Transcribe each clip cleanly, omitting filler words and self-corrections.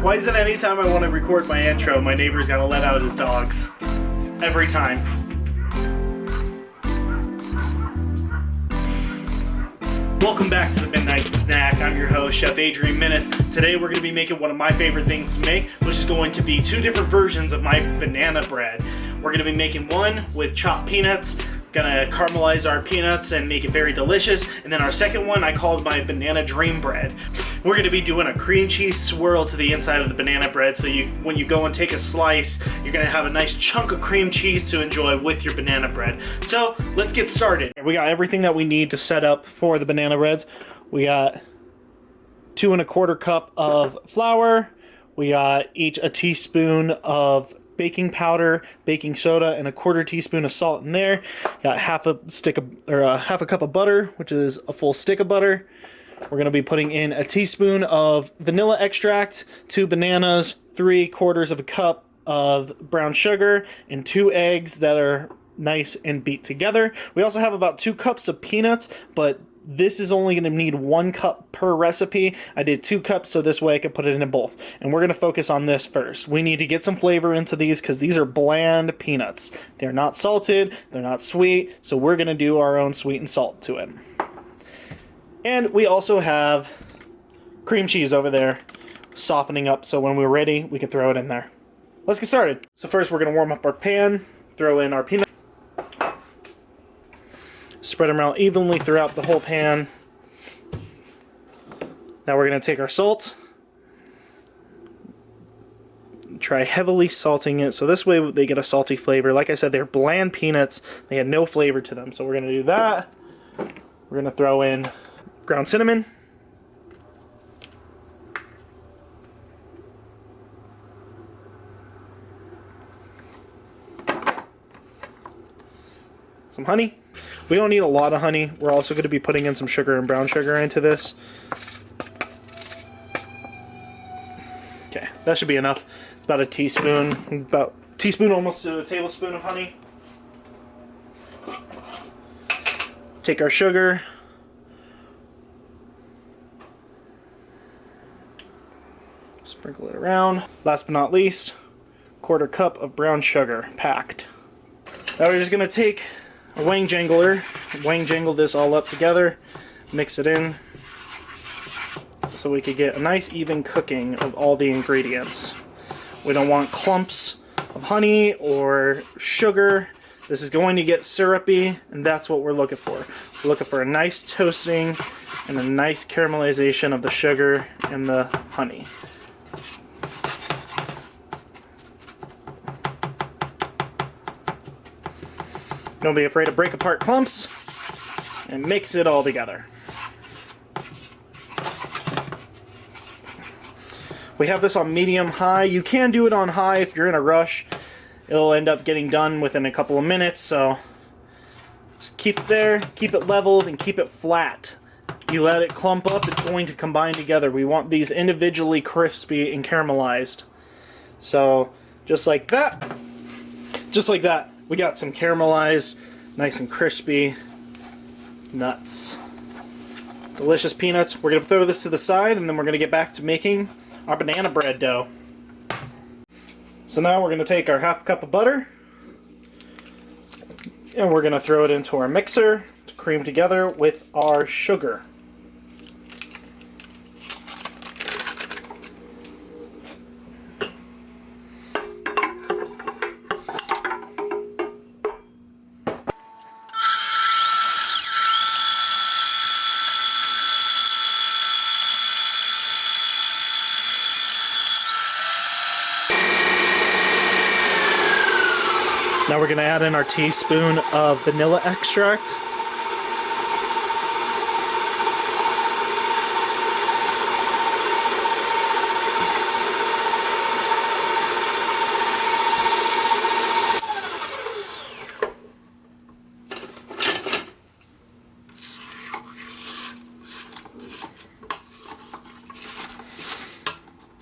Why is it anytime I want to record my intro, my neighbor's gotta let out his dogs? Every time. Welcome back to the Midnight Snack. I'm your host, Chef Adrian Minnis. Today we're going to be making one of my favorite things to make, which is going to be two different versions of my banana bread. We're going to be making one with chopped peanuts. Gonna caramelize our peanuts and make it very delicious. And then our second one I called my banana dream bread. We're gonna be doing a cream cheese swirl to the inside of the banana bread, so when you go and take a slice, you're gonna have a nice chunk of cream cheese to enjoy with your banana bread. So let's get started. We got everything that we need to set up for the banana breads. We got 2 1/4 cup of flour. We got each a teaspoon of baking powder, baking soda, and a 1/4 teaspoon of salt in there. Got half a cup of butter, which is a full stick of butter. We're gonna be putting in a teaspoon of vanilla extract, 2 bananas, 3/4 of a cup of brown sugar, and 2 eggs that are nice and beat together. We also have about 2 cups of peanuts, but this is only going to need 1 cup per recipe. I did 2 cups so this way I could put it in both. And we're going to focus on this first. We need to get some flavor into these because these are bland peanuts. They're not salted, they're not sweet, so we're going to do our own sweet and salt to it. And we also have cream cheese over there softening up, so when we're ready we can throw it in there. Let's get started. So first we're going to warm up our pan, throw in our peanuts. Spread them around evenly throughout the whole pan. Now we're going to take our salt. Try heavily salting it, so this way they get a salty flavor. Like I said, they're bland peanuts. They had no flavor to them, so we're going to do that. We're going to throw in ground cinnamon. Some honey. We don't need a lot of honey. We're also going to be putting in some sugar and brown sugar into this. Okay, that should be enough. It's about a teaspoon, almost to a tablespoon of honey. Take our sugar. Sprinkle it around. Last but not least, 1/4 cup of brown sugar, packed. Now we're just going to take a wang jangle this all up together, mix it in so we could get a nice even cooking of all the ingredients. We don't want clumps of honey or sugar. This is going to get syrupy, and that's what we're looking for. We're looking for a nice toasting and a nice caramelization of the sugar and the honey. Don't be afraid to break apart clumps and mix it all together. We have this on medium-high. You can do it on high if you're in a rush. It'll end up getting done within a couple of minutes, so just keep it there, keep it leveled, and keep it flat. You let it clump up, it's going to combine together. We want these individually crispy and caramelized. So just like that, we got some caramelized, nice and crispy nuts. Delicious peanuts. We're going to throw this to the side, and then we're going to get back to making our banana bread dough. So now we're going to take our 1/2 cup of butter, and we're going to throw it into our mixer to cream together with our sugar. Now we're going to add in our teaspoon of vanilla extract.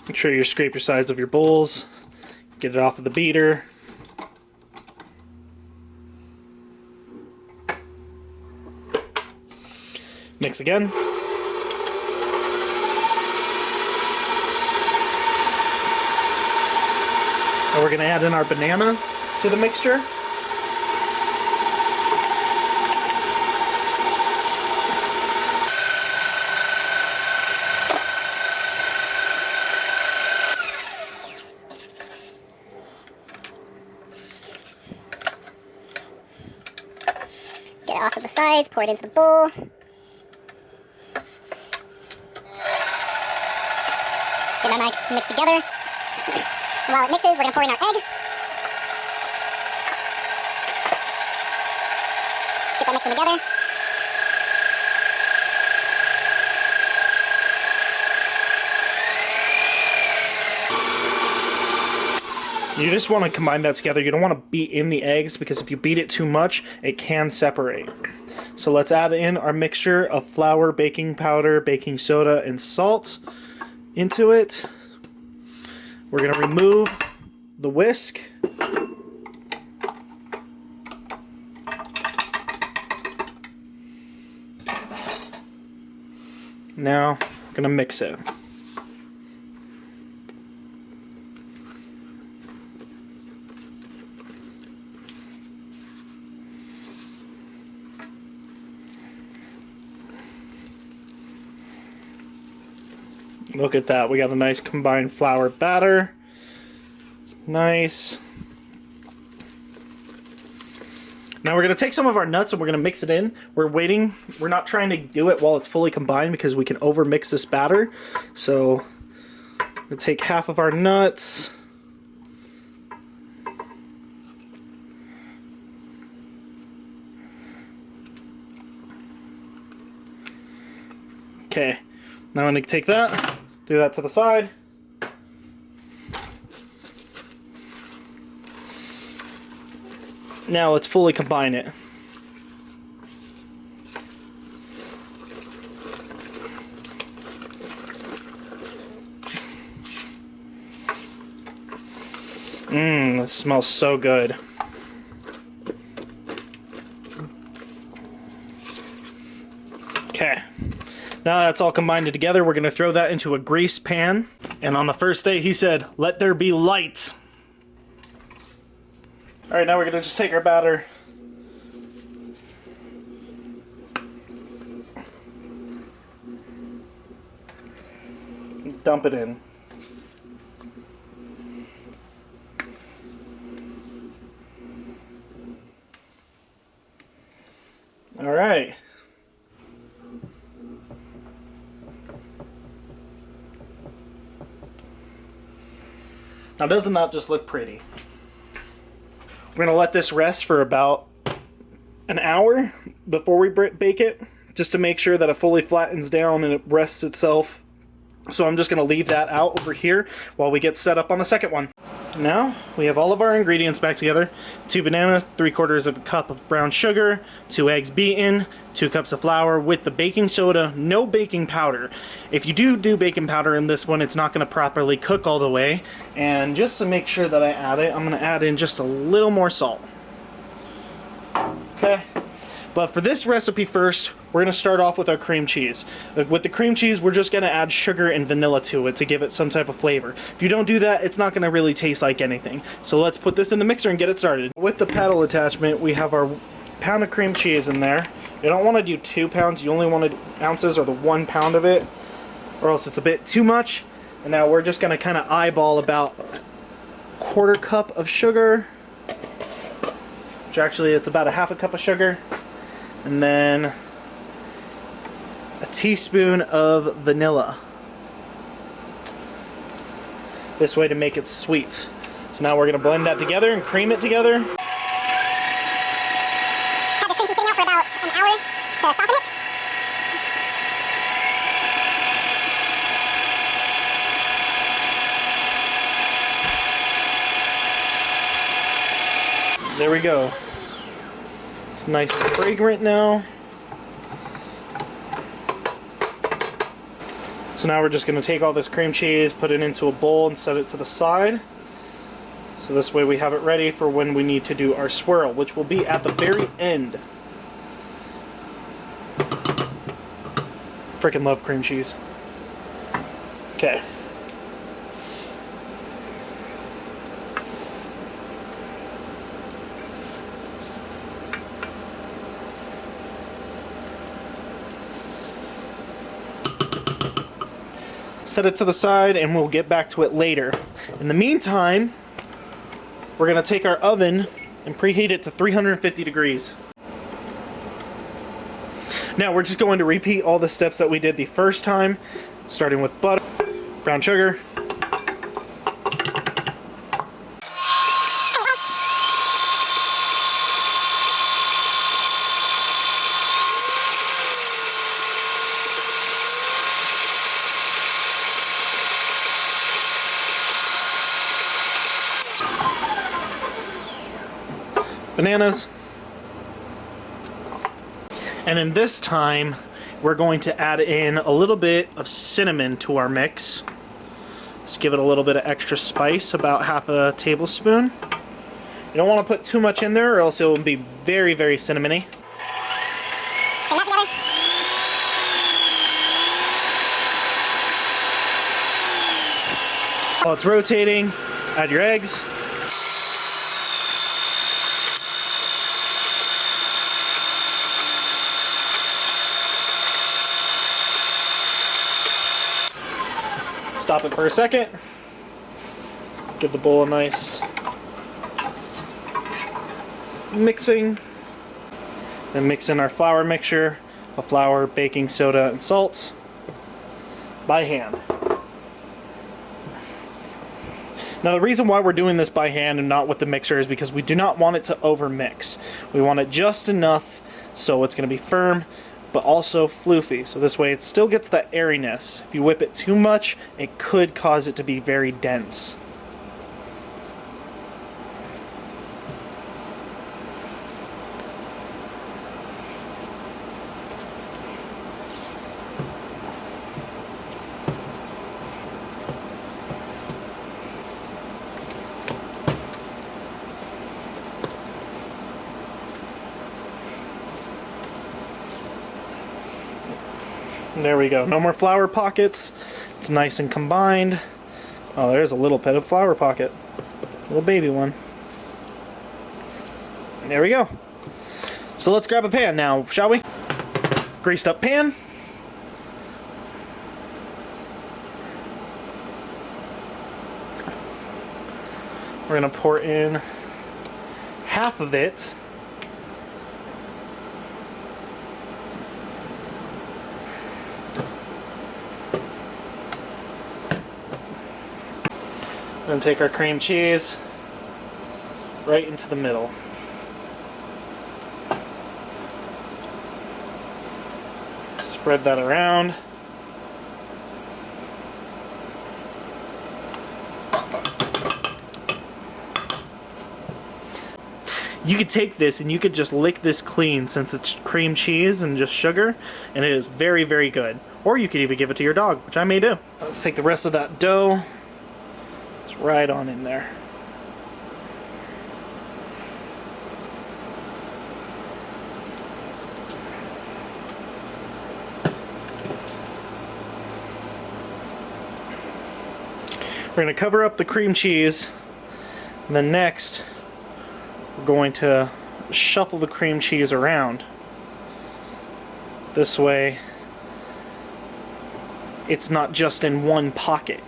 Make sure you scrape your sides of your bowls, get it off of the beater. Mix again. we're going to add in our banana to the mixture. Get it off of the sides, pour it into the bowl. Get our mix together. And while it mixes, we're going to pour in our egg. Get that mixing together. You just want to combine that together. You don't want to beat in the eggs, because if you beat it too much, it can separate. So let's add in our mixture of flour, baking powder, baking soda, and salt into it. We're going to remove the whisk. Now, we're going to mix it. Look at that, we got a nice combined flour batter. It's nice. Now we're going to take some of our nuts and we're going to mix it in. We're waiting, we're not trying to do it while it's fully combined because we can over mix this batter. So we'll take half of our nuts. Okay, now I'm going to take that, do that to the side. Now let's fully combine it. This smells so good. Okay. Now that's all combined together, we're going to throw that into a grease pan. And on the first day he said, "Let there be light." Alright, now we're going to just take our batter. Dump it in. Alright. Now doesn't that just look pretty? We're going to let this rest for about an hour before we bake it, just to make sure that it fully flattens down and it rests itself. So I'm just going to leave that out over here while we get set up on the second one. Now we have all of our ingredients back together. 2 bananas, 3/4 of a cup of brown sugar, 2 eggs beaten, 2 cups of flour with the baking soda, no baking powder. If you do baking powder in this one, it's not going to properly cook all the way. And just to make sure that I add it, I'm going to add in just a little more salt. Okay. But for this recipe first, we're going to start off with our cream cheese. With the cream cheese, we're just going to add sugar and vanilla to it to give it some type of flavor. If you don't do that, it's not going to really taste like anything. So let's put this in the mixer and get it started. With the paddle attachment, we have our pound of cream cheese in there. You don't want to do 2 pounds, you only want to do ounces or the 1 pound of it, or else it's a bit too much. And now we're just going to kind of eyeball about 1/4 cup of sugar, which actually it's about a 1/2 cup of sugar. And then a teaspoon of vanilla. This way to make it sweet. So now we're going to blend that together and cream it together. Have this cream cheese sitting out for about an hour to soften it. There we go. It's nice and fragrant now. So now we're just going to take all this cream cheese, put it into a bowl and set it to the side. So this way we have it ready for when we need to do our swirl, which will be at the very end. Freaking love cream cheese. Okay. set it to the side and we'll get back to it later. In the meantime, we're going to take our oven and preheat it to 350 degrees. Now we're just going to repeat all the steps that we did the first time, starting with butter, brown sugar, bananas, and then this time we're going to add in a little bit of cinnamon to our mix. Just give it a little bit of extra spice, about half a tablespoon. You don't want to put too much in there or else it will be very, very cinnamony. While it's rotating, add your eggs. Stop it for a second. Give the bowl a nice mixing. Then mix in our flour mixture of flour, baking soda, and salt by hand. Now the reason why we're doing this by hand and not with the mixer is because we do not want it to over mix. We want it just enough so it's going to be firm but also floofy, so this way it still gets that airiness. If you whip it too much, it could cause it to be very dense. There we go. No more flour pockets. It's nice and combined. Oh, there's a little bit of flour pocket. Little baby one. There we go. So let's grab a pan now, shall we? Greased up pan. We're going to pour in half of it. We're going to take our cream cheese right into the middle. Spread that around. You could take this and you could just lick this clean since it's cream cheese and just sugar, and it is very, very good. Or you could even give it to your dog, which I may do. Let's take the rest of that dough. Right on in there. We're going to cover up the cream cheese, and then next we're going to shuffle the cream cheese around. This way it's not just in one pocket.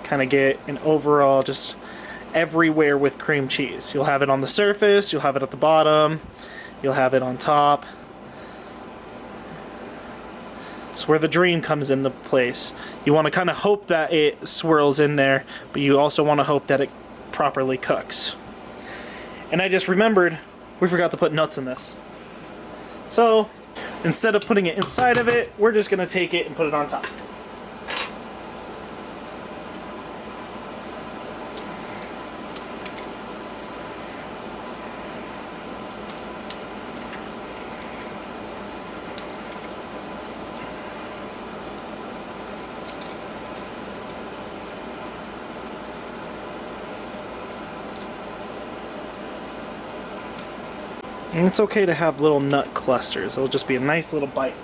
Kind of get an overall just everywhere with cream cheese. You'll have it on the surface, you'll have it at the bottom, you'll have it on top. It's where the dream comes into place. You want to kind of hope that it swirls in there, but you also want to hope that it properly cooks. And I just remembered we forgot to put nuts in this. So instead of putting it inside of it, we're just going to take it and put it on top. And it's okay to have little nut clusters. It'll just be a nice little bite.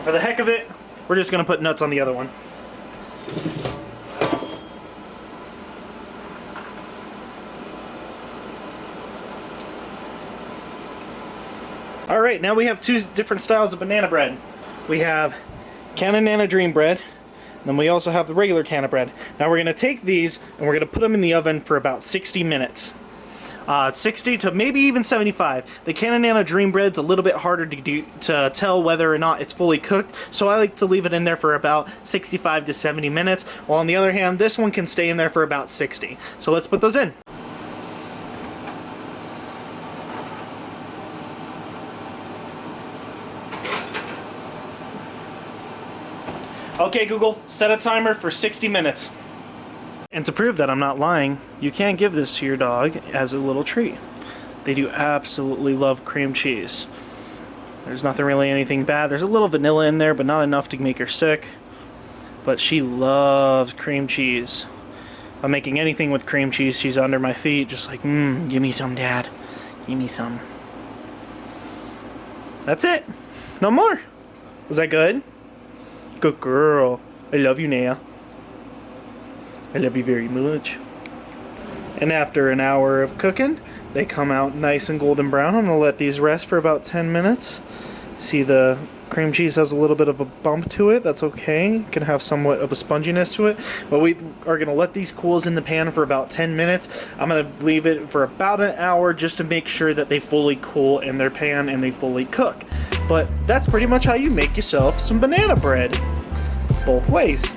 For the heck of it, we're just going to put nuts on the other one. Alright, now we have two different styles of banana bread. We have Canna Nana Dream Bread. Then we also have the regular can of bread. Now we're going to take these and we're going to put them in the oven for about 60 minutes. 60 to maybe even 75. The Canna Dream Bread's a little bit harder to tell whether or not it's fully cooked, so I like to leave it in there for about 65 to 70 minutes, while on the other hand, this one can stay in there for about 60. So let's put those in. Okay, Google, set a timer for 60 minutes. And to prove that I'm not lying, you can give this to your dog as a little treat. They do absolutely love cream cheese. There's nothing really anything bad. There's a little vanilla in there, but not enough to make her sick. But she loves cream cheese. If I'm making anything with cream cheese, she's under my feet, just like, give me some, Dad. Give me some. That's it. No more. Was that good? Good girl. I love you, Naya. I love you very much. And after an hour of cooking, they come out nice and golden brown. I'm going to let these rest for about 10 minutes. See, the cream cheese has a little bit of a bump to it. That's okay. It can have somewhat of a sponginess to it. But we are going to let these cool in the pan for about 10 minutes. I'm going to leave it for about an hour just to make sure that they fully cool in their pan and they fully cook. But that's pretty much how you make yourself some banana bread. Both ways.